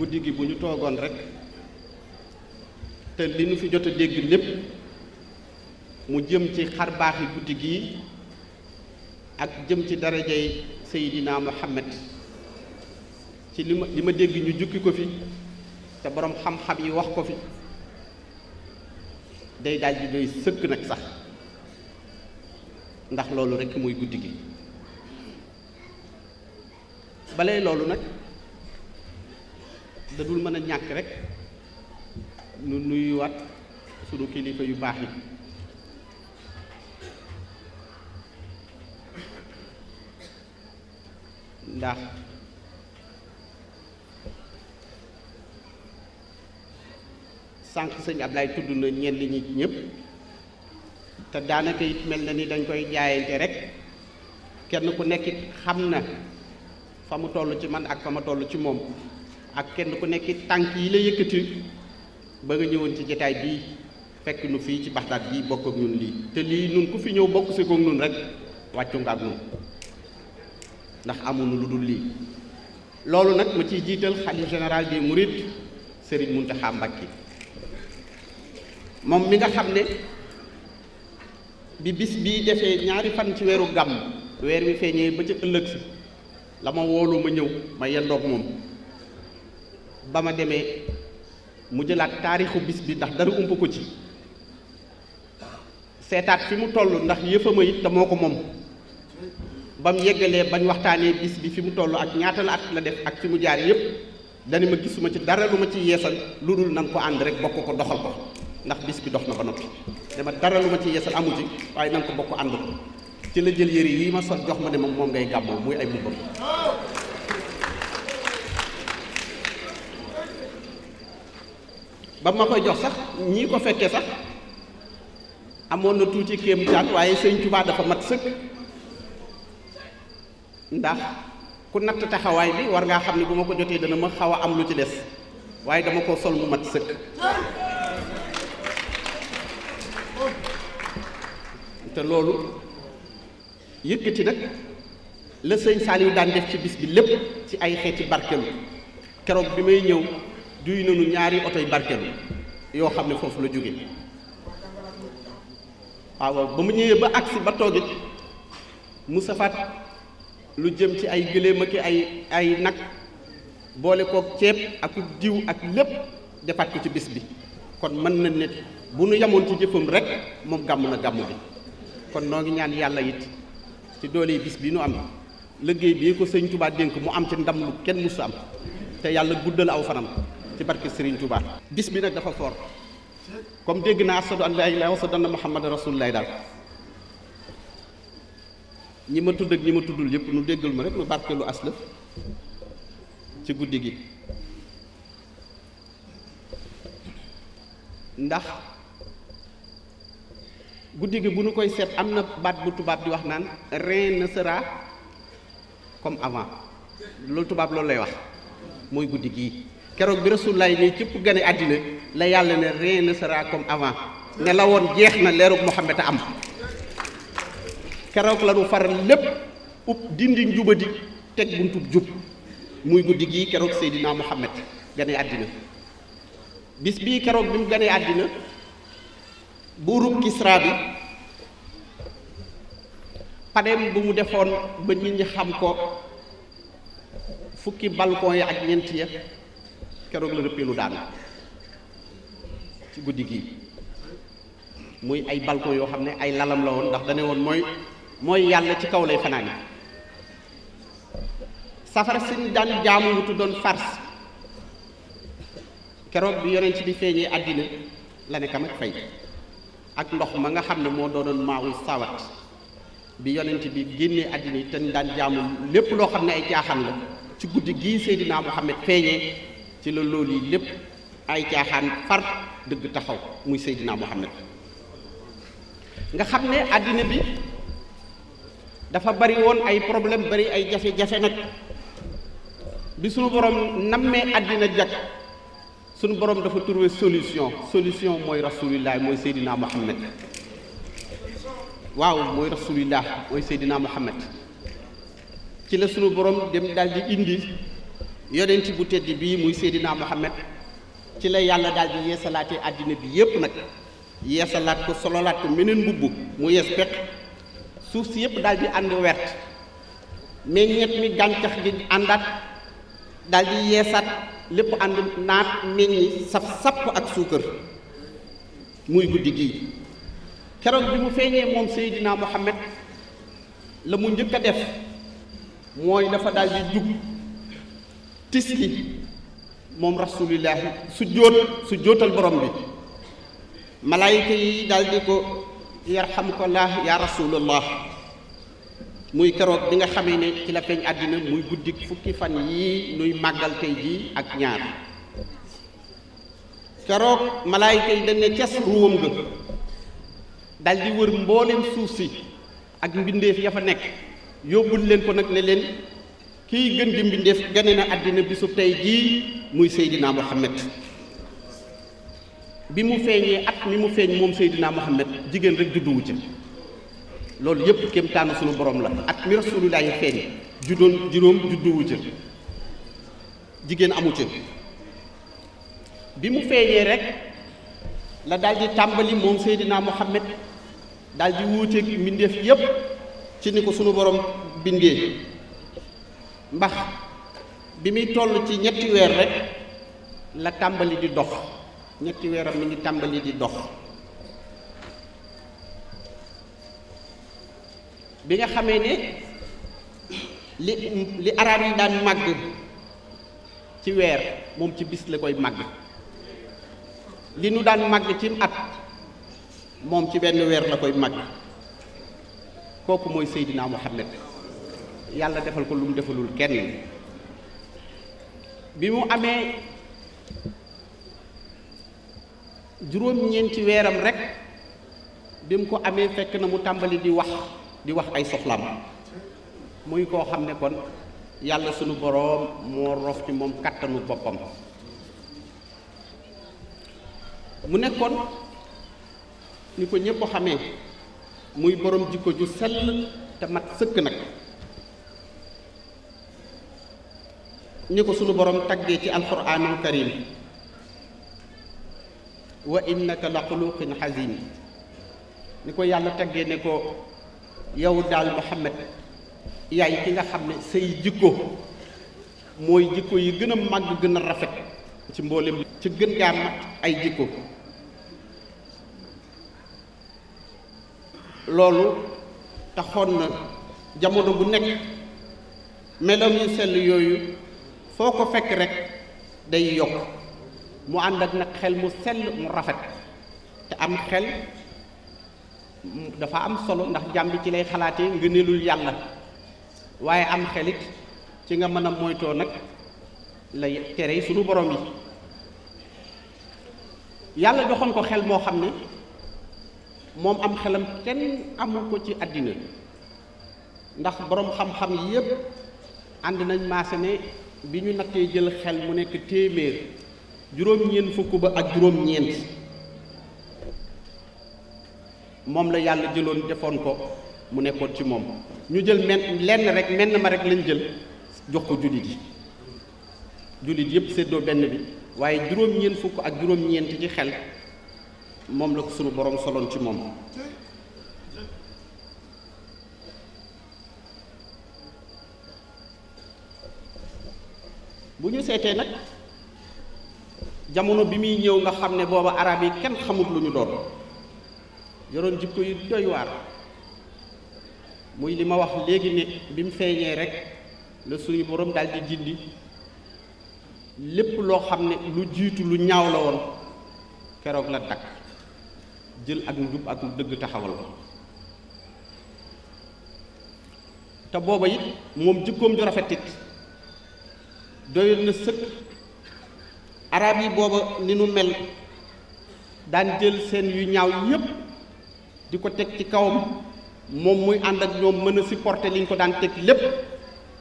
guddi gi bu ñu toogoon rek te li ñu fi jot a dégg lépp mu jëm ci xar baaxi guddi gi ak jëm ci darajay Seydina Muhammad ci li ma dégg ñu jukki ko fi te boroom xam-xam yi wax ko fi day daal di doy sëkk nag sax ndax loolu rekk muy guddi gi balay loolu nag da dul mën a ñàkk rek nu nuyuwaat sunu kilifa yu baax yi ndax sànq sëñ Ablaye tudd na ñenn ñi ñëpp te daanaka it mel na ni dañ koy jaayante rek kenn ku nekk it xam na fa mu toll ci man ak fa ma toll ci moom ak kenn ku nekk it tànk yi la yëkkati ba nga ñëwoon ci jataay bii fekk nu fii ci Baxdaad bii bokk ak ñun lii te lii nun ku fi ñëw bokk si koog nun rek wàccu nga ak nun ndax amuñu lu dul lii loolu nag ma ciy jiital xalifa général des mourides Serigne Mountakha Mbacké moom mi nga xam ne bi bis bii defee ñaari fan ci weeru gàmm weer wi feeñee ba ca ëllëg si la ma woolu ma ñëw ma yendoog moom ba ma demee mu jëlaat taarixu bis bi ndax dara ump ko ci seetaat fi mu toll ndax yëfama it te moo ko moom ba mu yeggalee bañ waxtaanee bis bi fi mu toll ak ñaata la at la def ak fi mu jaar yépp dani ma gisuma ci dara lu ma ci yeesal lu dul nan ko ànd rek bokk ko doxal ko ndax bis bi dox na ba noppi dama dara lu ma ci yeesal amu ci waaye nan ko bokk ànd ko ci la jël yëre yi ma sol jox ma ne moom ngay gàmmoo muy ay mbubbam ba ma koy jox sax ñii ko fekkee sax amoon na tuuti kéemtaan waaye sëñ Tuubaa dafa mat sëkk ndax ku natt taxawaay bi war ngaa xam ne bu ma ko jotee dana ma xaw a am lu ci des waaye dama ko sol mu mat sëkk te loolu yëkkati nag la sëñ Saliou daan def ci bis bi lépp ci ay xeeti barkelu keroog bi may ñëw duy nañu ñaari otoy barkelu yoo xam ne foofu la jóge waaw ba mu ñëwee ba agsi ba toogit mu safaat lu jëm ci ay gëléem ak ay nag boole kook ceeb ak diw ak lépp defaat ko ci bis bi kon mën na ne bu nu yamoon ci jëfam rek moom gàmm na gàmm bi kon noo ngi ñaan yàlla it ci doole bis bi nu am liggéey bii ko sëñ Touba dénk mu am ci ndam lu kenn musu am te yàlla guddal aw fanam ci barke Serigne Touba. bis bi nag dafa fort comme dégg naa ashadu an laa ilaaha wa ashadu anna muhammadan rasulullah daal ñi ma tudd ak ñi ma tuddul yëpp nu déggal ma rek nu barkeelu aslëf ci guddi gi ndax guddi gi bu nu koy seet am na baat bu tubaab di wax naan rien ne sera comme avant loolu tubaab loolu lay wax mooy guddi gii keroog bi rasulullaay nii cëpp gane àddina la yàlla ne rien ne sera comme avant ne la woon jeex na leerug Muhammad a am keroog la nu faral lépp dindi njubadi teg buntub jub muy guddi gii keroog Seydina Muhammad gane àddina bis bii keroog bi mu ganee àddina buurub Kisra bi paneem bu mu defoon ba nit ñi xam ko fukki balcon yi ak ñeent ya keroog la rëppeelu daanu ci guddi gii muy ay balcon yoo xam ne ay lalam la woon ndax dane woon mooy yàlla ci kaw lay fanaan yi safara si daan jaamu wutu doon fars keroog bi yonent bi feeñee àddina la ne kam ak fay ak ndox ma nga xam ne moo doonoon maawul sawat bi yonent bi génnee àddina yi te daan jaamu lépp loo xam ne ay caaxaan la ci guddi gii Seydina Muhammad feeñee ci la loolu yi lépp ay caaxaan far dëgg taxaw muy Seydina Muhammad nga xam ne àddina bi dafa bari woon ay problème bari ay jafe-jafe nag bi suñu borom nammee àddina jag suñu borom dafa trouver solution mooy rasulillah mooy Seydina Muhammad waaw mooy rasulillah mooy Seydina Muhammad ci la suñu borom dem daal di indi yonent bu tedd bii muy Seydina Muhammad ci la yàlla daal di yeesalaatee àddina bi yépp nag yeesalaat ko sololaat ko meneen mbubb mu yees peq suuf si yépp daal di ànd wert meññeet mi gàncax gi àndaat daal di yeesaat lépp ànd naat meññi saf sapp ak suukar muy guddi gii keroog bi mu feeñee moom Seydina Muhammad la mu njëkk a def mooy dafa daal di jug tisli moom rasulillahi su jóotal borom bi malaayika yi daal di ko yarhamukallah ya rasulallah muy keroog bi nga xamee ne ci la feeñ àddina muy guddi fukki fan yii nuy màggal tey jii ak ñaar keroog malaayika yi dañ ne ces ruwam ga dal di wër mbooleem suuf si ak mbindeef ya fa nekk yóbbul leen ko nag ne leen kiy gën di mbindeef gane na àddina bisu tey jii muy Seydina Muhammad bi mu feeñee at mi mu feeñ moom Seydina Muhammad jigéen rek judduwu ca loolu yépp kéemtaanu sunu borom la at mi rasulullaahi feeñ juróom judduwu ca jigéen amu ca bi mu feeñee rek la daal di tàmbali moom Seydina Muhammad daal di wuuteeg mbindeef yépp ci ni ko sunu borom bindee mbax bi muy toll ci ñetti weer rek la tàmbali di dox ñetti weeram mi ngi tàmbali di dox bi nga xamee ne li arab yi daan màgg ci weer moom ci bis la koy màgg li nu daan màgg ci at moom ci benn weer la koy màgg kooku mooy Seydina Muhammad yàlla defal ko lu mu defalul kenn bi mu amee juróom-ñeenti weeram rek bi mu ko amee fekk na mu tàmbali di wax ay soxlam muy koo xam ne kon yàlla sunu boroom moo rof ci moom kàttanu boppam mu nekkoon ni ko ñépp xamee muy boroom jikko ju sell te mat sëkk nag ni ko sunu boroom taggee ci alquraanul karim wa innaka la xuluqin azim ni ko yàlla taggee ne ko yow daal Muhammad yaay ki nga xam ne say jikko mooy jikko yi gën a màgg gën a rafet ci mboolem ci gën gaa mat ay jikko loolu taxoon na jamono bu nekk meloom yu sell yooyu foo ko fekk rek day yokk mu ànd ak nag xel mu sell mu rafet te am xel dafa am solo ndax jàmm bi ci lay xalaatee ngëneelul yàlla waaye am xelit ci nga mën a moytoo nag lay tere sunu borom yi yàlla joxoon ko xel moo xam ne moom am xelam kenn amul ko ci àddina ndax boroom xam-xam yi yépp ànd nañ maase ne bi ñu nattee jël xel mu nekk téeméer juróom-ñeent fukk ba ak juróom-ñeent moom la yàlla jëloon defoon ko mu nekkoon ci moom ñu jël lenn ma rek lañ jël jox ko jullit yépp séddoo benn bi waaye juróom-ñeent fukk ak juróom-ñeent ci xel moom la ko sunu borom soloon ci moom bu ñu seetee nag jamono bi muy ñëw nga xam ne booba arab yi kenn xamut lu ñu doon yoroon jikko yu doy waar muy li ma wax léegi ne bi mu feeñee rek la suñu borom daal di jindi lépp loo xam ne lu jiitu lu ñaaw la woon keroog la dakk jël ak njub ak dëgg taxawal ko te booba it moom jikkoom ju rafet it doyoon na sëkk arab yi booba ni nu mel daan jël seen yu ñaaw yépp di ko teg ci kawam moom muy ànd ak ñoom mën a supporter li ñu ko daan teg lépp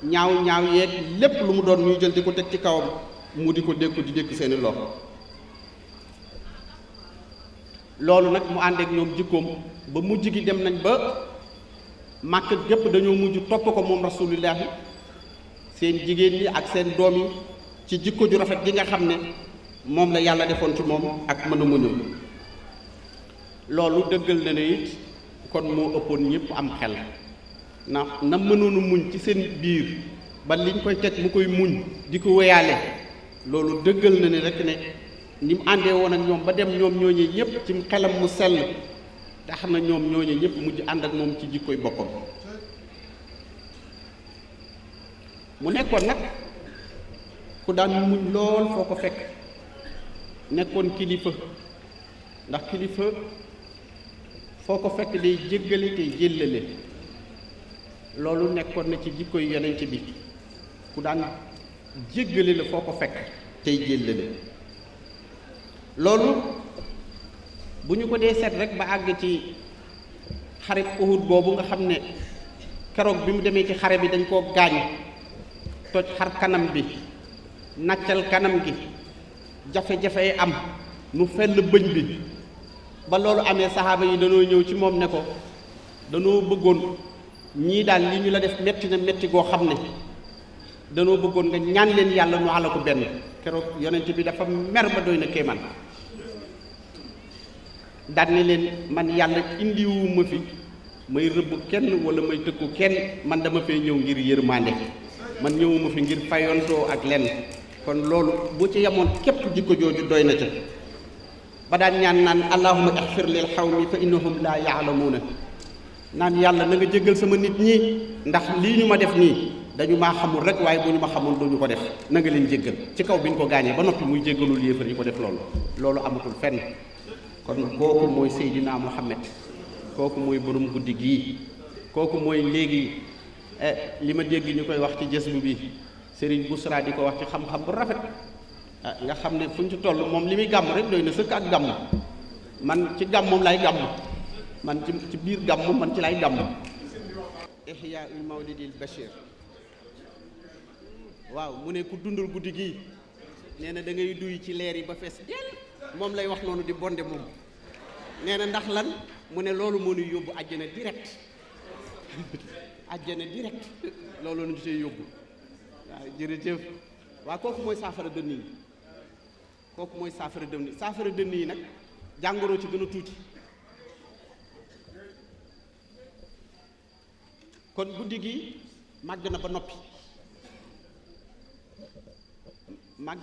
ñaaw yeeg lépp lu mu doon ñuy jël di ko teg ci kawam mu di ko dékku di dékk seeni loxo loolu nag mu ànd ak ñoom jikkoom ba mujj gi dem nañ ba màkk gépp dañoo mujj topp ko moom rasulillahi seen jigéen ñi ak seen doom yi ci jikko ju rafet gi nga xam ne moom la yàlla defoon ci moom ak mën a muñu loolu dëggal na ne it kon moo ëppoon ñëpp am xel na mënoonu muñ ci seen biir ba liñ koy teg mu koy muñ di ko wéyaale loolu dëggal na ne rek ne ni mu àndee woon ak ñoom ba dem ñoom ñooñee ñëpp ci xelam mu sell tax na ñoom ñooñee ñëpp mujj ànd ak moom ci jikkoy boppam mu nekkoon nag ku daan muñ lool foo ko fekk nekkoon kilifa ndax kilifa foo ko fekk day jéggale tey jéllale loolu nekkoon na ci jikkoy yonent bi ku daan jéggale la foo ko fekk tey jéllale loolu bu ñu ko dee seet rek ba àgg ci xare Uhud boobu nga xam ne keroog bi mu demee ci xare bi dañ koo gaañ toj xar kanam bi nàccal kanam gi jafe-jafe am mu fell bëñ bi ba loolu amee saxaaba yi dañoo ñëw ci moom ne ko dañoo bëggoon ñii daal li ñu la def metti na metti goo xam ne dañoo bëggoon nga ñaan leen yàlla nu ala ko benn keroog yonent bi dafa mer ba doy na kéemaan daan ne leen man yàlla indiwuma fi may rëbb kenn wala may tëkku kenn man dama fee ñëw ngir yërmande man ñëwuma fi ngir fayontoo ak lenn kon loolu bu ci yemoon képp jikko jooju doy na ca ba daan ñaan naan allahumma ighfir lil qawmi fa innahum la ya'lamuuna naan yàlla na nga jéggal sama nit ñi ndax lii ñu ma def nii dañu maa xamul rek waaye bu ñu ma xamul duñu ko def na nga leen jéggal ci kaw bi ñu ko gaañee ba noppi muy jéggalul yéefar yi ko def loolu amatul fenn kon kooku mooy Seydina Muhammad kooku mooy borom guddi gii kooku mooy léegi li ma dégg ñu koy wax ci jës bu bi Serigne Bousra di ko wax ci xam-xam bu rafet nga xam ne fu ñu ci toll moom li muy gàmm rek doy na sëkk ak gàmm man ci gàmm moom lay gàmm man ci biir gàmm man ci lay gàmm ihya ul mawlidil bashir waaw mu ne ku dundal guddi gii nee na da ngay duy ci leer yi ba fees dell moom lay wax noonu di bonde moom nee na ndax lan mu ne loolu moo ñuy yóbbu àjjana direct àjjana direct loolu ñu see yóbbu waaw jërëjëf waaw kooku mooy saafara dënn yi kooku mooy saafara dënn yi nag jàngoro ci gën a tuuti kon guddi gi màgg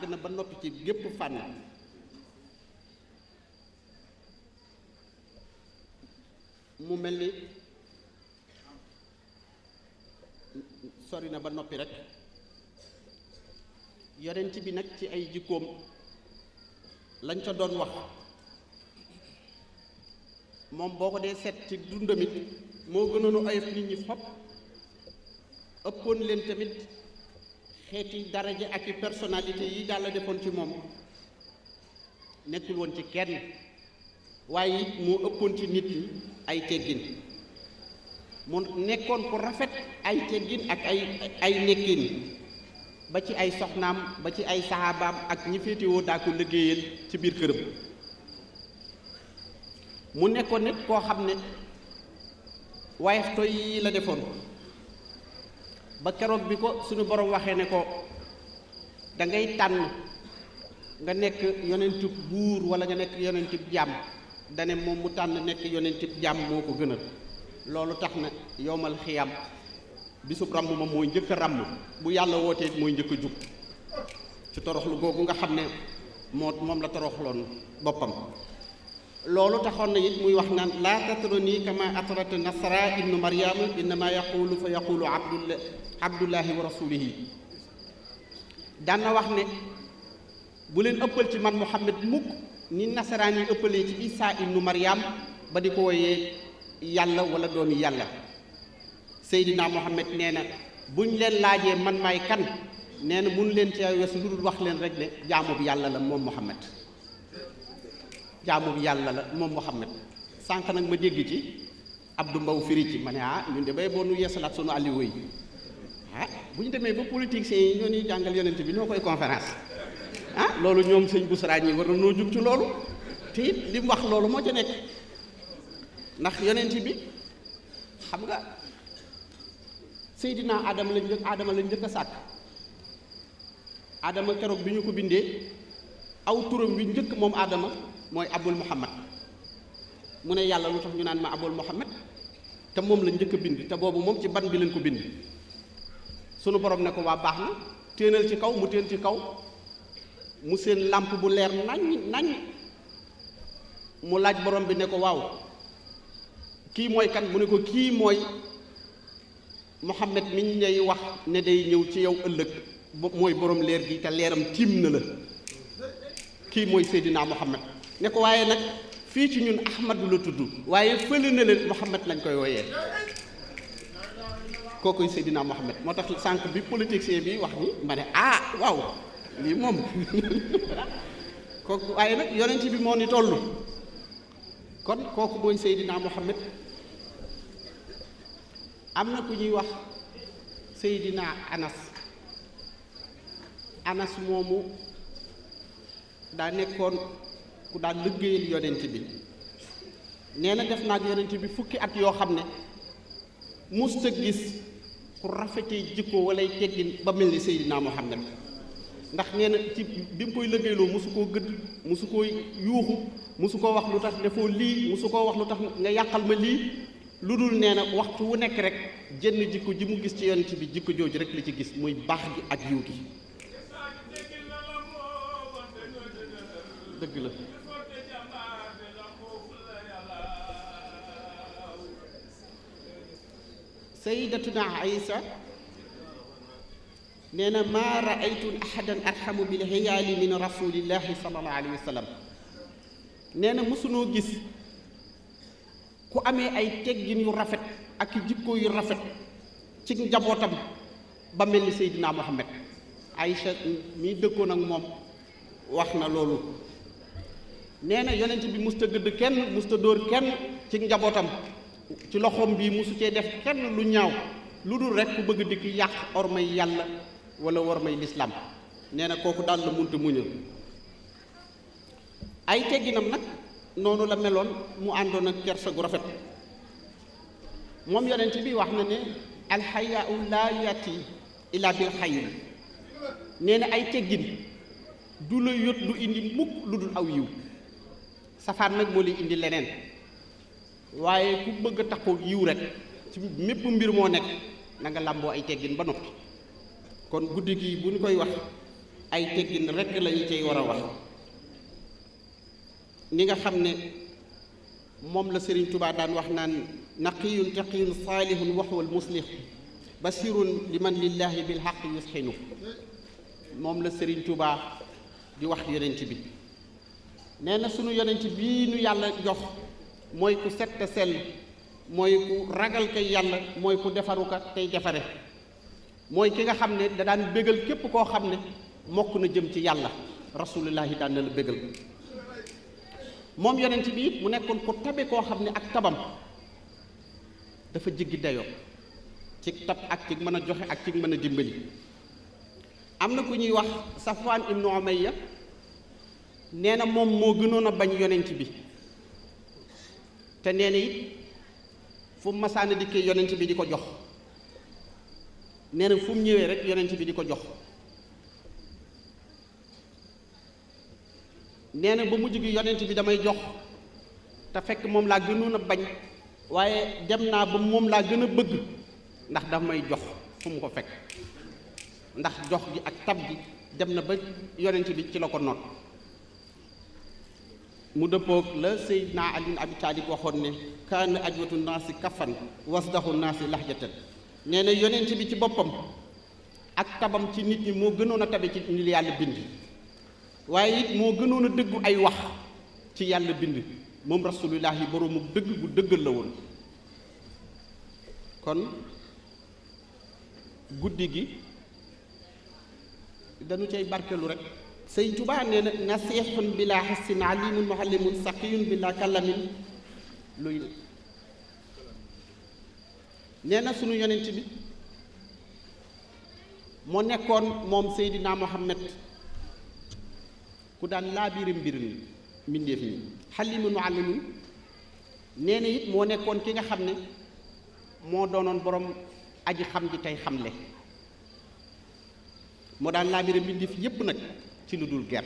na ba noppi ci gépp fànn mu mel ni sori na ba noppi rek yonent bi nag ci ay jikkoom lañ ca doon wax moom boo ko dee seet ci dundamit moo gënoon a oyof nit ñi fopp ëppoon leen tamit xeeti daraja ak i personnalité yi Yàlla defoon ci moom nekkul woon ci kenn waaye it moo ëppoon ci nit ñi ay teggin mu nekkoon ko rafet ay teggin ak ay nekkin ba ci ay soxnaam ba ci ay saxaabaam ak ñi féetewoo daa ko liggéeyal ci biir këram mu nekkoon nit koo xam ne waaye toy yi la defoon ba keroog bi ko suñu borom waxee ne ko da ngay tànn nga nekk yonentub buur wala nga nekk yonentub jàmm dane moom mu tànn nekk yonentub jàmm moo ko gënal loolu tax na yowmal xiyam bisub ràmm ma mooy njëkk a ràmm bu yàlla wootee mooy njëkk a jug ci toroxlu googu nga xam ne moom la toroxloon boppam loolu taxoon na it muy wax naan laa tatruni kama atrat nasra ibnu maryama innama yaqulu fa yaqulu abdullahi wa rasulihi daan na wax ne bu leen ëppal ci man Muhammad mukk ni nasaraan yi ëppalee ci Isa ibnu Maryam ba di ko woyee yàlla wala doomi yàlla Seydina Muhammad nee na buñ leen laajee man maay kan nee na mun leen ci weesu lu dul wax leen rek ne jaamu bi yàlla la moom Muhammad jaamu bi yàlla la moom Muhammad sànq nag ma dégg ci Abdou Mbow firi ci ma ne ñun de bay boo nu yeesalaat sunu alliwo yi bu ñu demee ba politiciens yi ñoo ñuy jàngal yonent bi ñoo koy conférence loolu ñoom sëñ Bousra ñi war na noo jug ci loolu te it li mu wax loolu moo ca nekk ndax yonent bi xam nga Seydina Adama lañ njëkk a sàkk Adama keroog bi ñu ko bindee aw turam wi njëkk moom Adama mooy Abul Muhammad mu ne yàlla lu tax ñu naan ma Abul Muhammad te moom la njëkk a bind te boobu moom ci ban bi lañ ko bind sunu borom ne ko waa baax na téenal ci kaw mu téen ci kaw mu seen làmp bu leer nañ mu laaj borom bi ne ko waaw kii mooy kan mu ne ko kii mooy Muhammad mi ñu lay wax ne day ñëw ci yow ëllëg mooy borom leer gi te leeram tiim na la kii mooy Seydina Muhammad ne ko waaye nag fii ci ñun Ahmadu la tudd waaye fële na leen Muhammad lañ koy wooyee kookoy Seydina Muhammad moo tax sànq bi politicien bi wax ni ma ne waaw lii moom kooku waaye nag yonent bi moo ni toll kon kooku mooy Seydina Muhammad am na ku ñuy wax Seydina Anas moomu daa nekkoon ku daan liggéeyal yonent bi nee na def naa ak yonent bi fukki at yoo xam ne musta gis ku rafetee jikko walay teggin ba mel ni Seydina Muhammad ndax nee na ci bi mu koy liggéeyloo mosu koo gëdd mosu koo yuuxu mosu koo wax lu tax defoo lii mosu koo wax lu tax nga yàqal ma lii lu dul nee na waxtu wu nekk rek jënn jikko ji mu gis ci yonent bi jikko jooju rek la ci gis muy baax gi ak yiw gi dëgg la sayyidatuna Aïsa nee na maa raaytu ahadan arhamu bil hiyaali min rasulillahi sallallahu alayhi wa sallam nee na mosunoo gis ku amee ay teggin yu rafet ak jikko yu rafet ci njabootam ba mel ni Seydina Muhammad Aïcha mii dëkkoon ak moom wax na loolu nee na yonent bi musta gëdd kenn musta dóor kenn ci njabootam ci loxoom bii musu cee def kenn lu ñaaw lu dul rek ku bëgg dikk yàq ormay yàlla wala ormay lislaam nee na kooku daal la munta muñal ay tegginam nag noonu la meloon mu àndoon ak kersa gu rafet moom yonent bi wax na ne alxayaau laa yati illa bil xayr nee na ay teggin du la yot lu indi mukk lu dul aw yiw safaan nag moo lay indi leneen waaye ku bëgg a taxaw yiw rek ci mépp mbir moo nekk na nga làmboo ay teggin ba noppi kon guddi gi bu ñu koy wax ay teggin rek lañu cay war a wax ni nga xam ne moom la Serigne Touba daan wax naan naqiyun taqiyun saalihun waxwal muslih basirun liman lillahi bil haqq yusxinu moom la Serigne Touba di wax yonent bi nee na sunu yonent bii nu yàlla jox mooy ku set te sell mooy ku ragal kay yàlla mooy ku defaru ka tey defare mooy ki nga xam ne da daan bégal képp koo xam ne mokk na jëm ci yàlla rasulullahi daan na la bégal moom yonent bi it mu nekkoon ku tabe koo xam ne ak tabam dafa jéggi dayoo ci tab ak ci mën a joxe ak ci mën a dimbali am na ku ñuy wax Safwaan ibnu Umayya nee na moom moo gënoon a bañ yonent bi te nee na it fu mu masaana dikkee yonent bi di ko jox nee na fu mu ñëwee rek yonent bi di ko jox nee na ba mujj gi yonent bi damay jox te fekk moom laa gënoon a bañ waaye dem naa ba moom laa gën a bëgg ndax daf may jox fu mu ko fekk ndax jox gi ak tab gi dem na ba yonent bi ci la ko noot mu dëppoog la Seydina Ali Abi Taalib waxoon ne kaana ajwatu naasi kafan wasdaxu naasi lahjatan nee na yonent bi ci boppam ak tabam ci nit ñi moo gënoon a tabe ci ñu yàlla bind waaye it moo gënoon a dëggu ay wax ci yàlla bind moom rasulullahi boroomu dëgg bu dëggal la woon kon guddi gi dañu cay barkelu rek sëñ Tuubaa nee na nasiixun bila xassin alimun muallimun saqiyun bila kallamin luy nee na sunu yonent bi moo nekkoon moom Seydina Muhammad ku daan laabiire mbir mi mbindeef ñi xalimun muallimun nee na it moo nekkoon ki nga xam ne moo doonoon borom aji xam ji tey xamle moo daan laabire mbindeef yépp nag ci lu dul ger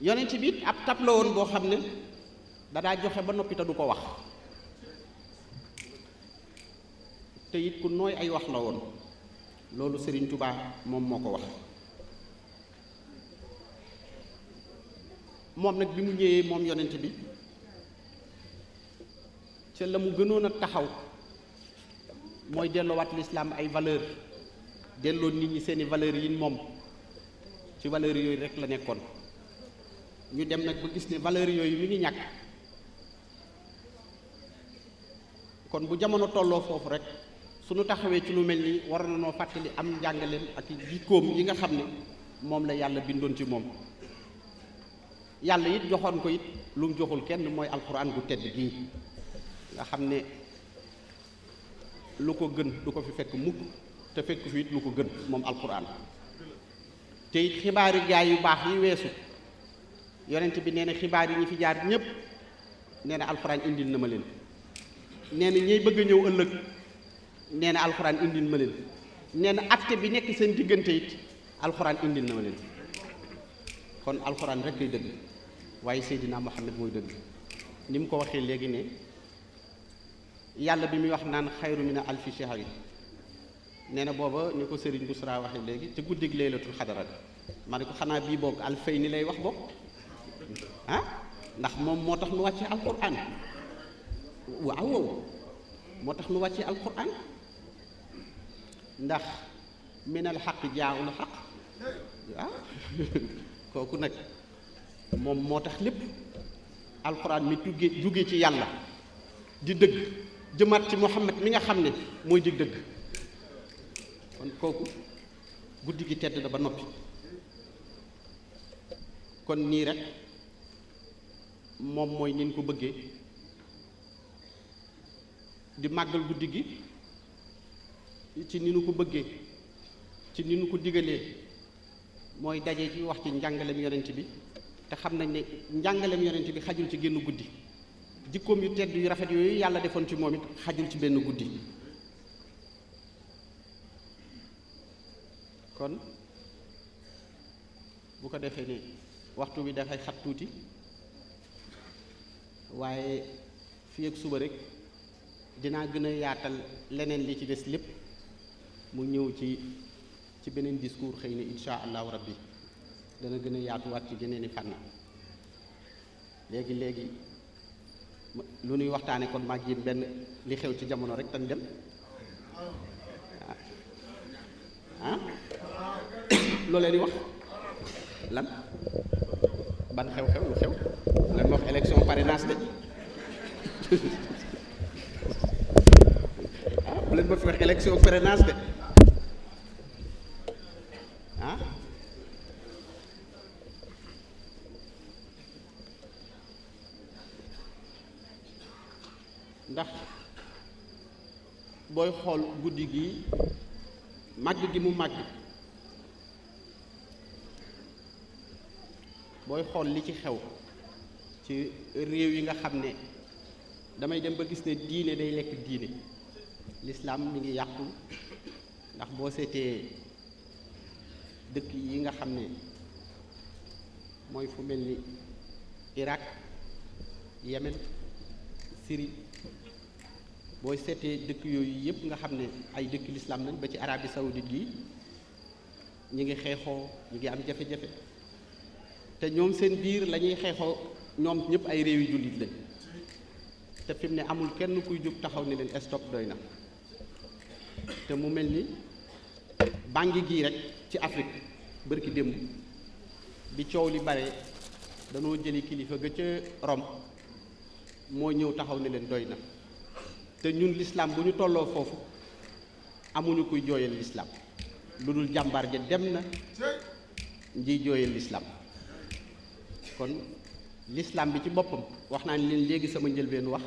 yonent bi it ab tab la woon boo xam ne dadaa joxe ba noppi te du ko wax te it ku nooy ay wax la woon loolu Serigne Touba moom moo ko wax moom nag bi mu ñëwee moom yonent bi ca la mu gënoon a taxaw mooy delloowaat lislaam ay valeur delloo nit ñi seeni valeurs yi moom ci valeurs yooyu rek la nekkoon ñu dem nag ba gis ne valeurs yooyu mi ngi ñàkk kon bu jamono tolloo foofu rek suñu taxawee ci lu mel ni war na noo fàttali am njàngaleem ak jikkoom yi nga xam ne moom la yàlla bindoon ci moom yàlla it joxoon ko it lu mu joxul kenn mooy alxuraan gu tedd gii nga xam ne lu ko gën du ko fi fekk mukk te fekk fi it lu ko gën moom alxuraan te it xibaari gaay yu baax yi weesu yonent bi nee na xibaar yi ñi fi jaar ñépp nee na alxuraan indil na ma leen nee na ñiy bëgg a ñëw ëllëg nee na alxuraan indil ma leen nee na acte bi nekk seen diggante it alxuraan indil na ma leen kon alxuraan rek lay dëgg waaye Seydina Muhammad mooy dëgg ni mu ko waxee léegi ne yàlla bi muy wax naan xayru mina alfi shahri nee na booba ni ko Serigne Bousra waxee léegi ci guddig laylatul xadara ma ne ko xanaa bii boog alfay ni lay wax boog ah ndax moom moo tax nu wàccee alxuraan waaw wow moo tax nu wàccee alxuraan ndax minal xaq jaawul xaq waaw kooku nag moom moo tax lépp alxuraan mi jóge ci yàlla di dëgg jëmaat ci Muhammad mi nga xam ne mooy dig dëgg kon kooku guddi gi tedd na ba noppi kon nii rek moom mooy nin ko bëggee di màggal guddi gi ci ni nu ko bëggee ci ni nu ko digalee mooy daje ci wax ci njàngaleem yonent bi te xam nañ ne njàngaleem yonent bi xajul ci génn guddi jikkoom yu tedd yu rafet yooyu yàlla defoon ci moom it xajul ci benn guddi kon bu ko defee ne waxtu bi dafay xat tuuti waaye fii ak suba rek dinaa gën a yaatal leneen li ci des lépp mu ñëw ci beneen discours xëy na insha allahu rabbi dana gën a yaatuwaat ci geneeni fànn léegi lu nuy waxtaane kon maag yéen benn li xew ci jamono rek tan dem ah loo leen di wax lan ban xew-xew lu xew lan ma wax élection parrainage de bu leen ma fi wax élection parrainage de ah ndax booy xool guddi gi màgg gi mu màgg booy xool li ci xew ci réew yi nga xam ne damay dem ba gis ne diine day lekk diine lislaam mi ngi yàqu ndax boo seetee dëkk yi nga xam ne mooy fu mel ni Irak Yemen Syrie booy seetee dëkk yooyu yëpp nga xam ne ay dëkk lislaam nañ ba ci Arabie Saoudite gi ñi ngi xeexoo ñi ngi am jafe-jafe te ñoom seen biir la ñuy xeexoo ñoom ñëpp ay réew yu jullit lañ te fi mu ne amul kenn kuy jóg taxaw ni leen stop doy na te mu mel ni bàngi gii rek ci Afrique bërki démb bi coow li bare danoo jëli kilifa ga ca Rome moo ñëw taxaw ni leen doy na te ñun l'islam bu ñu tolloo foofu amuñu kuy jooyal l'islam lu dul jàmbaar ja dem na njiy jooyal l'islam kon l'islam bi ci boppam wax naa ni leen léegi sama njëlbeen wax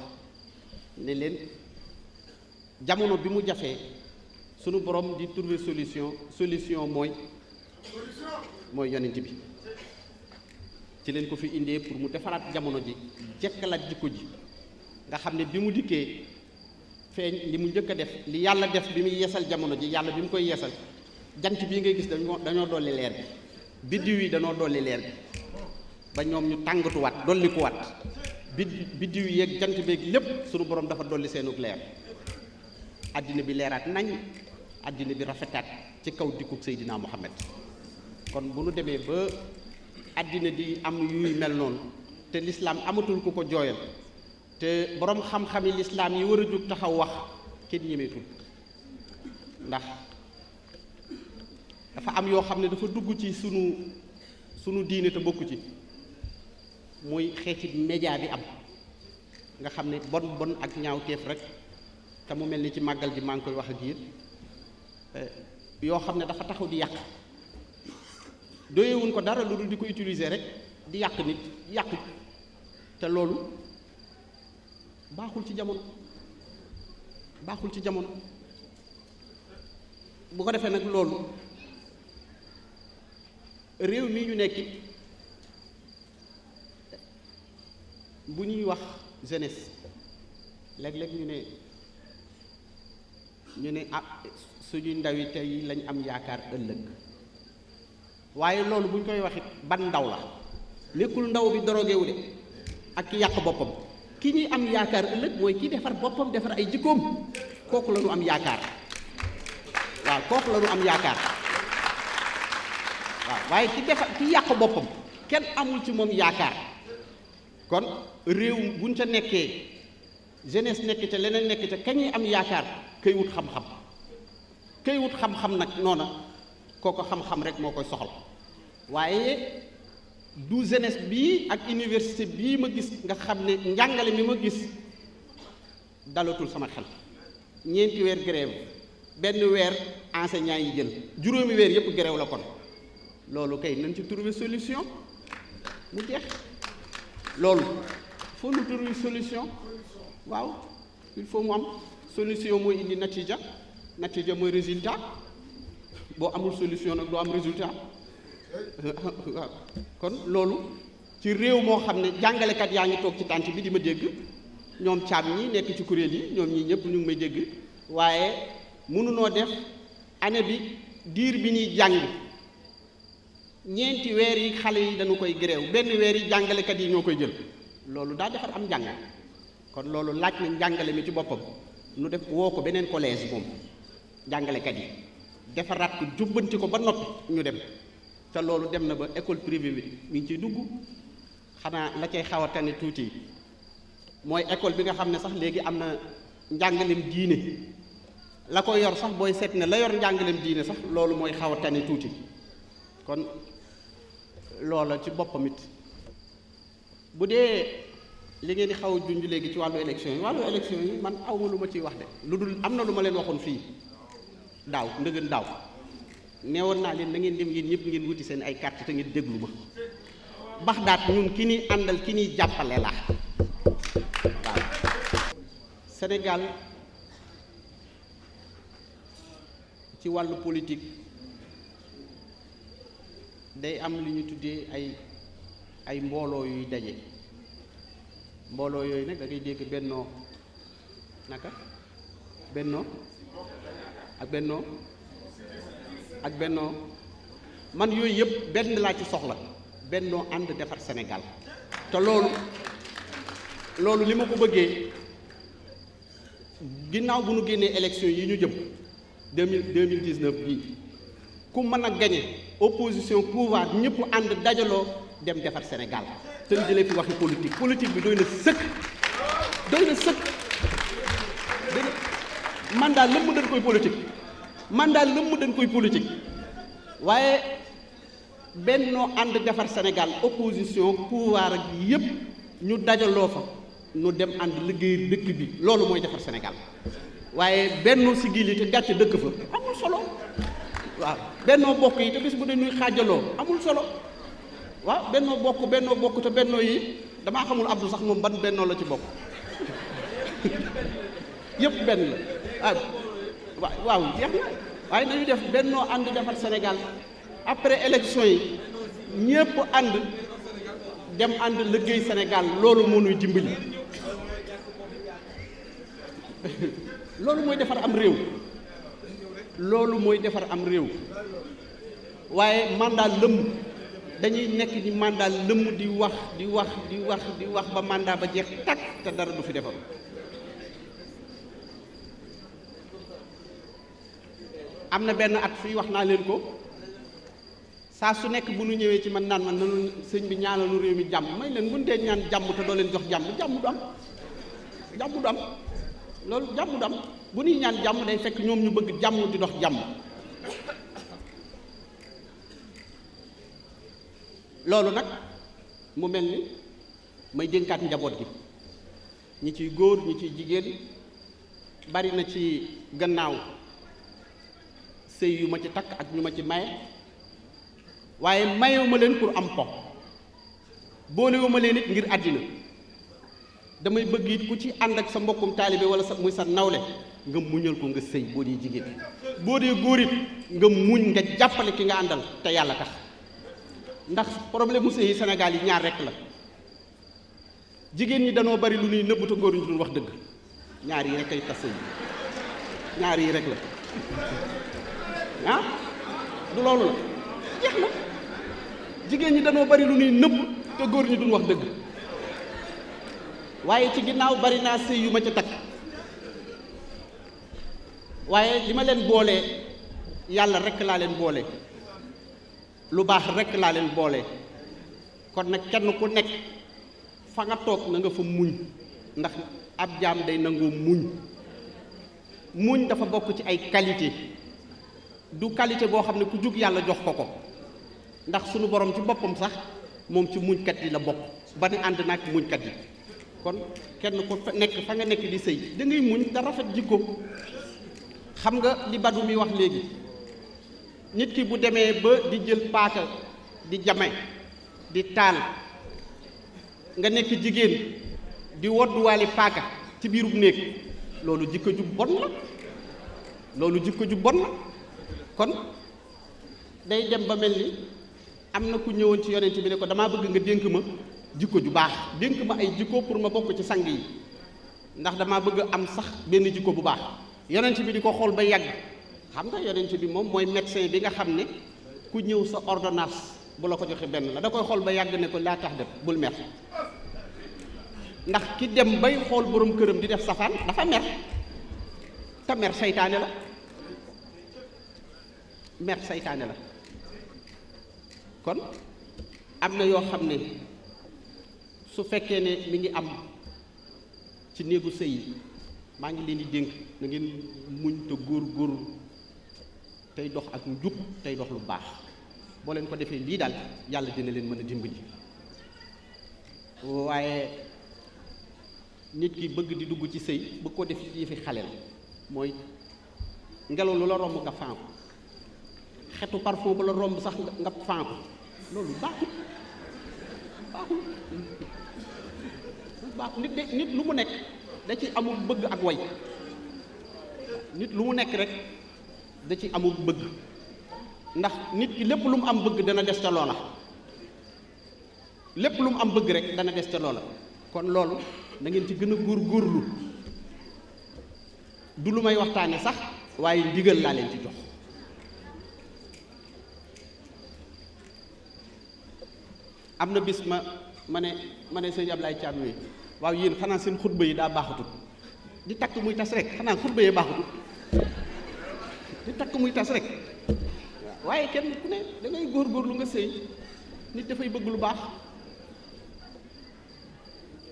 ne leen jamono bi mu jafee sunu borom di trouver solution mooy yonent bi ci leen ko fi indee pour mu defaraat jamono ji jekkalaat jikko ji nga xam ne bi mu dikkee feeñ li mu njëkk a def li yàlla def bi muy yeesal jamono ji yàlla bi mu koy yeesal jant bii ngay gis dañoo dolli leer bi biddiw yi dañoo dolli leer bi ba ñoom ñu tàngatuwaat dolli ko waat biddiw yeeg jant beeg lépp sunu borom dafa dolli seenug leer àddina bi leeraat nañ àddina bi rafetaat ci kaw dikkug Seydina Muhammad kon bu nu demee ba àddina di am yuy mel noonu te lislaam amatul ku ko jooyal te boroom xam-xami lislaam yi war a jóg taxaw wax kenn ñemeetul ndax dafa am yoo xam ne dafa dugg ci sunu diine te bokku ci muy xeeti média bi am nga xam ne bon ak ñaawteef rek te mu mel ni ci màggal gi maa ngi koy wax ak yéen yoo xam ne dafa taxaw di yàq doyewuñ ko dara lu dul di ko utiliser rek di yàq nit yàq te loolu baaxul ci jamono bu ko defee nag loolu réew mi ñu nekk bu ñuy wax jeunesse léeg-léeg ñu ne suñuy ndaw yi tey lañ am yaakaar ëllëg waaye loolu bu ñu koy waxit ban ndaw la nekkul ndaw bi drogué wu de ak ki yàq boppam ki ñuy am yaakaar ëllëg mooy ki defar boppam defar ay jikkoom kooku la ñu am yaakaar waaw kooku la ñu am yaakaar waaw waaye ki yàq boppam kenn amul ci moom yaakaar kon réew buñ ca nekkee jeunesse nekk ca leneen nekk ca kañuy am yaakaar kay wut xam-xam nag noona kooko xam-xam rek moo koy soxal waaye du jeunesse bii ak université bii ma gis nga xam ne njàngale mi ma gis dalatul sama xel 4 weer grève 1 weer enseignant yi jël juróomi weer yëpp grève la kon loolu kay nañ ci trouver solution mu jeex loolu faut nous trouver solution waaw il faut mu am solution mooy indi natija mooy résultat boo amul solution nag doo am résultat waaw kon loolu ci réew moo xam ne jàngalekat yaa ngi toog ci tànt bi di ma dégg ñoom caab ñi nekk ci kuréel yi ñoom ñii ñëpp ñu ngi may dégg waaye mënunoo def année bi diir bi ñuy jàng 4 weer yi xale yi dañu koy gréew 1 weer yi jàngalekat yi ñoo koy jël loolu daa defar am njàng kon loolu laaj na njàngale mi ci boppam nu def woo ko beneen collège moom jàngalekat yi defaraat ko jubbanti ko ba noppi ñu dem te loolu dem na ba école privée bi mi ngi ciy dugg xanaa la cay xaw a tane tuuti mooy école bi nga xam ne sax léegi am na njàngalem diine la ko yor sax booy seet ne la yor njàngalem diine sax loolu mooy xaw a tane tuuti kon loola ci boppam it bu dee li ngeen di xaw a junj léegi ci wàllu élection yi man awma lu ma ciy wax de lu dul am na lu ma leen waxoon fii daaw ndëgën daaw neewoon naa leen na ngeen dem yéen ñëpp ngeen wuti seen ay carte te ngeen déglu ma Baxdaat ñun ki ñuy àndal ki ñuy jàppale la waaw Sénégal ci wàllu politique day am lu ñu tuddee ay mbooloo yuy daje mbooloo yooyu nag da ngay dégg bennoo naka bennoo ak bennoo man yooyu yëpp benn laa ci soxla bennoo ànd defar Sénégal te loolu li ma ko bëggee ginnaaw bu nu génnee élection yi ñu jëm 2019 bii ku mën a gañe opposition pouvoir ñëpp ànd dajaloo dem defar Sénégal te ñu jëlee fi waxi politique bi doy na sëkk mandat lëmm dañ koy politique waaye bennoo ànd defar Sénégal opposition pouvoir ak yëpp ñu dajaloo fa ñu dem ànd liggéey dëkk bi loolu mooy defar Sénégal waaye bennoo sigil yi te gàcce dëkk fa amul solo waaw bennoo bokk yi te bis bu dee ñuy xaajaloo amul solo waaw bennoo bokk te bennoo yi damaa xamul Abdou sax moom ban bennoo la ci bokk yëpp benn la waaw jeex na waaye nañu def bennoo ànd defar Sénégal après élection yi ñëpp ànd dem ànd liggéey Sénégal loolu moo ñuy dimbali loolu mooy defar am réew, loolu mooy defar am réew. waaye mandat lëmm dañuy nekk di mandat lëmm di wax di wax di wax di wax ba mandat ba jeex takk te dara du fi defar. am na benn at fii wax naa leen ko, saa su nekk bu nu ñëwee ci man naan man nanu sëñ bi ñaanal nu réew mi jàmm, may leen buñ dee ñaan jàmm te doo leen jox jàmm, jàmm du am, jàmm du am, loolu jàmm du am. bu ñuy ñaan jàmm day fekk ñoom ñu bëgg jàmm di dox jàmm. loolu nag mu mel ni may dénkaat njaboot gi, ñi ciy góor ñi ciy jigéen, bari na ci gannaaw sëy yu ma ci takk ak ñu ma ci maye, waaye mayewuma leen pour am po, boolewuma leen it ngir àddina. damay bëgg it ku ci ànd ak sa mbokkum taalibe wala sa muy sa nawle nga muñal ko nga sëy boo dee jigéen, boo dee góor it nga muñ nga jàppale ki nga àndal te yàlla tax. ndax problème mu sëy yi Sénégal yi ñaar rekk la, jigéen ñi danoo bari lu ñuy nëbb te góor ñu dul wax dëgg, ñaar yi rekk ay tas sëy, ñaar yi rekk la ah du loolu la jeex na. jigéen ñi danoo bari lu ñuy nëbb te góor ñi duñ wax dëgg, waaye ci ginnaaw bari naa sëy yu ma ca takk, waaye li ma leen boolee yàlla rekk laa leen boole, lu baax rekk laa leen boole. kon nag kenn ku nekk fa nga toog na nga fa muñ, ndax ab jaam day nangoo muñ. muñ dafa bokk ci ay qualité, du qualité boo xam ne ku jug yàlla jox ko ko, ndax sunu borom ci boppam sax moom ci muñkat yi la bokk ba ne ànd naag muñkat yi. kon kenn ku nekk fa nga nekk di sëy da ngay muñ te rafet jikko. xam nga li Badu mi wax léegi, nit ki bu demee ba di jël paaka di jame di taal, nga nekk jigéen di wodduwaali paaka ci biirub néeg, loolu jikko ju bon la, loolu jikko ju bon la. kon day dem ba mel ni am na ku ñëwoon ci yonent bi ne ko damaa bëgg nga dénk ma jikko ju baax, dénk ma ay jikko pour ma bokk ci sang yi, ndax damaa bëgg am sax benn jikko bu baax. yonent bi di ko xool ba yàgg, xam nga yonent bi moom mooy médecin bi nga xam ne ku ñëw sa ordonnance bu la ko joxe benn la, da koy xool ba yàgg ne ko laa tax def bul mer, ndax ki dem bay xool borom këram di def safaan dafa mer, te mer seytaane la, mer seytaane la. kon am na yoo xam ne su fekkee ne mi ngi am ci néegu sëy yi, maa ngi leen di dénk na ngeen muñ te góor tey dox ak njub tey dox lu baax. boo leen ko defee lii daal yàlla dina leen mën a dimbali. waaye nit ki bëgg di dugg ci sëy bëgg ko def ci yëfi xale la, mooy ngelaw lu la romb nga fànku, xetu parfum bu la romb sax nga fànku, loolu baaxul baaxul. nit lu mu nekk da ci amul bëgg ak way, nit lu mu nekk rek da ci amul bëgg, ndax nit ki lépp lu mu am bëgg dana des ca loola, lépp lu mu am bëgg rek dana des ca loola. kon loolu da ngeen ci gën a góorgóorlu, du lu may waxtaane sax waaye ndigal laa leen ci jox. am na bis ma ne sëñ Ablaye Thiam mi waaw yéen xanaa seen xutba yi daa baaxatul, di takk muy tas rek, xanaa xutba yi baaxatul, di takk muy tas rek. waaye kenn ku ne da ngay góorgóorlu nga sëy, nit dafay bëgg lu baax.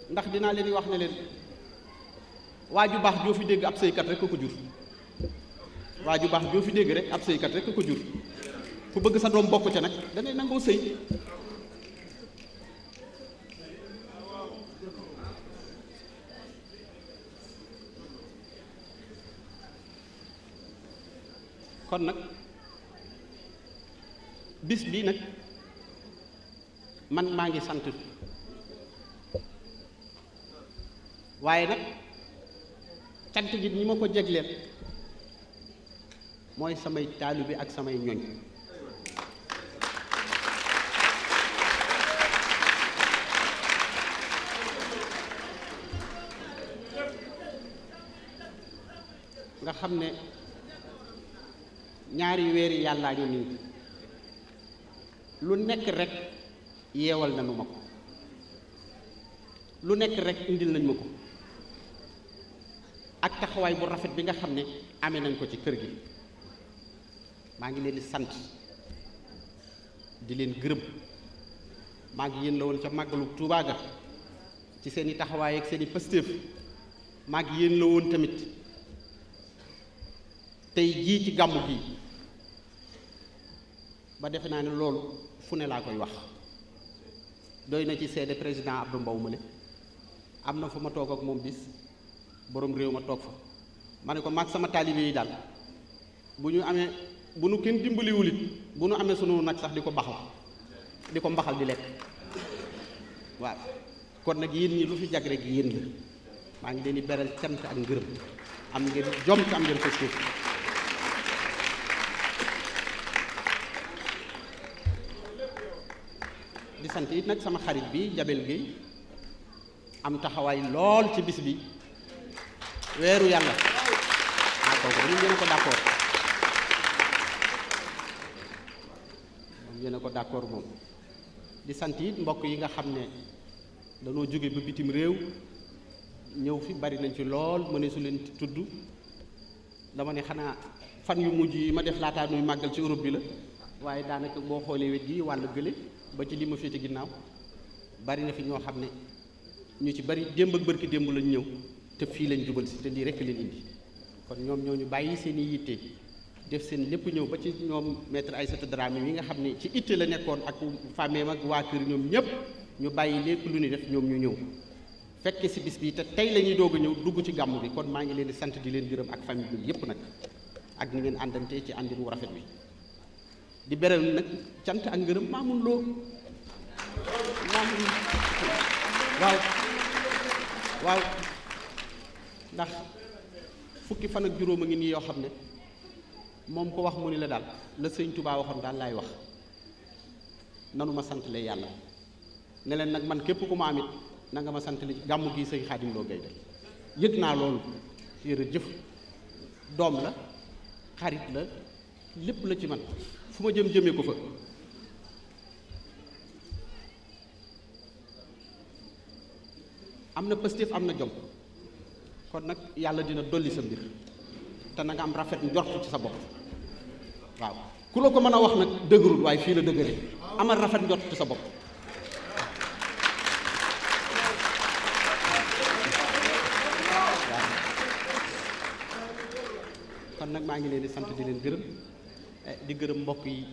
ndax dinaa leen wax ne leen waa ju baax joo fi dégg ab sëykat rek ko jur, waa ju baax joo fi dégg rek ab sëykat rek ko jur. ku bëgg sa doom bokk ca nag da ngay nangoo sëy. kon nag bis bii nag man maa ngi sant, waaye nag cant gi ñi ma ko jegleel mooy samay taalibe ak samay ñoñ. xam ne ñaari weeri yàllaa ngi nii lu nekk rek yeewal nañu ma ko, lu nekk rek indil nañ ma ko, ak taxawaay bu rafet bi nga xam ne amee nañ ko ci kër gi. maa ngi leen di sant di leen gërëm. maa ngi yéen la woon ca màggalu Tuubaa ga ci seen i taxawaay ak seen i pëstéef. maa ngi yéen la woon tamit tey jii ci gàmmu gi, ba defe naa ne loolu fu ne laa koy wax. doy na ci seede président Abdou Mbow male am na fu ma toog ak moom bis borom réew ma toog fa ma ne ko maag sama taalibe yi daal bu nu kenn dimbaliwul it bu nu amee sunu nag sax di ko mbaxal di lekk. waaw kon nag yéen ñi lu fi jag rek yéen la. maa ngi leen di beral cant ak ngërëm. am ngeen jom am ngeen ko suuf. di sant it nag sama xarit bi Jabel Gueye am taxawaay lool ci bis bi weeru yàlla kooku dañu yéen a ko d'accord moom yéen a ko d'accord moom. di sant it mbokk yi nga xam ne dañoo jóge ba bitim réew ñëw fi bari nañ ci lool mëne su leen tudd. dama ne xanaa fan yu mujj yi ma def laataa nuy màggal ci Europe bi la, waaye daanaka boo xoolee wet gi wàllu gële ba ci li ma féete ginnaaw bari na fi ñoo xam ne ñu ci bari démb ak bërki démb lañ ñëw te fii lañ jubal si te lii rekk leen indi. kon ñoom ñoo ñu bàyyi seen i yitte def seen lépp ñëw ba ci ñoom maître Aïssata Dramé yi nga xam ne ci itte la nekkoon ak famille ak waa kër ñoom ñëpp ñu bàyyi lépp lu ñu def ñoom ñu ñëw fekke si bis bi te tey la ñuy doog a ñëw dugg ci gàmmu bi. kon maa ngi leen di sant di leen gërëm ak famille bi yëpp nag ak ni ngeen àndante ci àndin wu rafet bi. di beral nag cant ak ngërëm Mamoun Lo waaw ndax fukki fan ak juróom a ngi nii yoo xam ne moom ko wax mu ni la daal la sëñ Touba waxoon daal laay wax nanu ma sant le yàlla ne leen nag man képp ku ma amit na nga ma sant li gàmmu gi sëñ Xaadim Lo Gaye yëg naa loolu. jërëjëf doom la xarit la lépp la ci man fu ma jëmee ko fa. am na pëstéef am na jom kon nag yàlla dina dolli sa mbir te na nga am rafet njort ci sa bopp. waaw ku la ko mën a wax nag dëgërul waaye fii la dëgëree amal rafet njort ci sa bopp. kon nag maa ngi leen di sant di leen gërëm di gërëm mbokk yi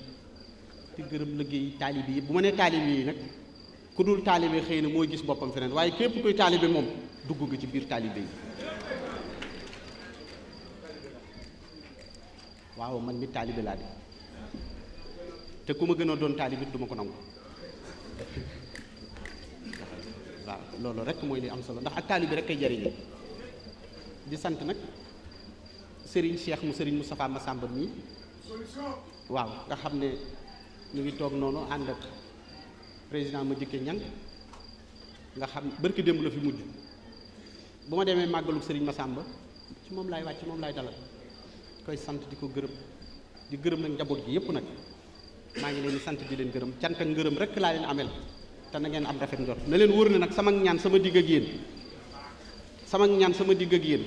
di gërëm liggéey taalibe yi. bu ma nee taalibe yi nag ku dul taalibe xëy na mooy gis boppam feneen waaye képp kuy taalibe moom dugg nga ci biir taalibe yi. waaw man mi taalibe laa di te ku ma gën a doon taalibe du ma ko nangu. waaw loolu rek mooy li am solo ndax ak taalibe rek kay jariñe. di sant nag Serigne Cheikh mu Serigne Moustapha Massamba mii waaw nga xam ne ñu ngi toog noonu ànd ak président Madické Niang nga xam barki démb la fi mujj. bu ma demee màggalu Serigne Massamba ci moom laay wàcc moom laay dalal koy sant di ko gërëm di gërëm nag njaboot gi yépp nag maa ngi leen di sant di leen gërëm cant ak ngërëm rek laa leen amel te na ngeen am rafet njort na leen wóor ne nag sama ñaan sama digg ak yéen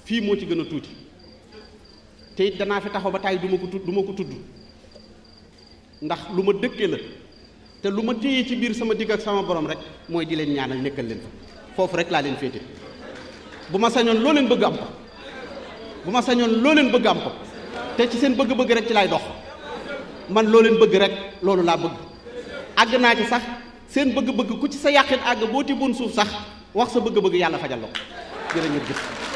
fii moo ci gën a tuuti te it danaa fi taxaw ba tàyyi du ma ko tudd ndax lu ma dëkkee la te lu ma téye ci biir sama digg ak sama borom rek mooy di leen ñaanal nekkal leen fa foofu rek laa leen féete. bu ma sañoon loo leen bëgg am ko te ci seen bëgg-bëgg rek ci lay dox man loo leen bëgg rek loolu laa bëgg. àgg naa ci sax seen bëgg-bëgg ku ci sa yàqin àgg boo ti bon suuf sax wax sa bëgg-bëgg yàlla fajal la ko jërëjëf.